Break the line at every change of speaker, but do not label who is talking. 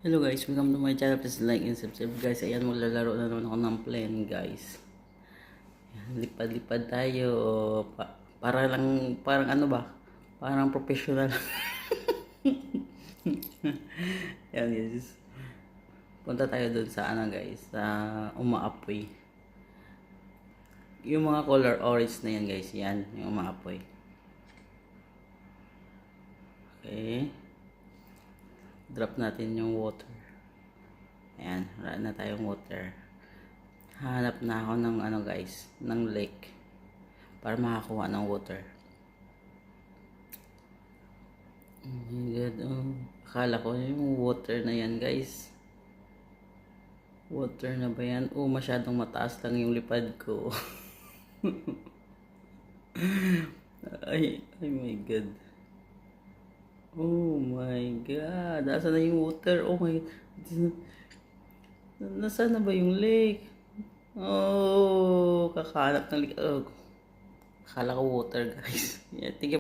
Hello guys, welcome to my channel. Please like and subscribe guys. Ayan, maglalaro na naman ako ng plane guys. Ayan, lipad-lipad tayo. Para lang, parang ano ba? Parang professional. Ayan guys. Punta tayo dun sa ano guys, sa umaapoy. Yung mga color orange na yan guys, yan, yung umaapoy. Okay. Drop natin yung water. Ayan, wala na tayong water. Hanap na ako ng ano guys, ng lake para makakuha ng water. Oh my god, oh. Akala ko yung water na yan guys. Water na ba yan? Oh, masyadong mataas lang yung lipad ko. ay my god. Oh my god. Nasaan na yung water? Oh my god. Nasaan na ba yung lake? Oh, kakahanap ng lake. Oh, akala ko water guys. Yeah, thank you.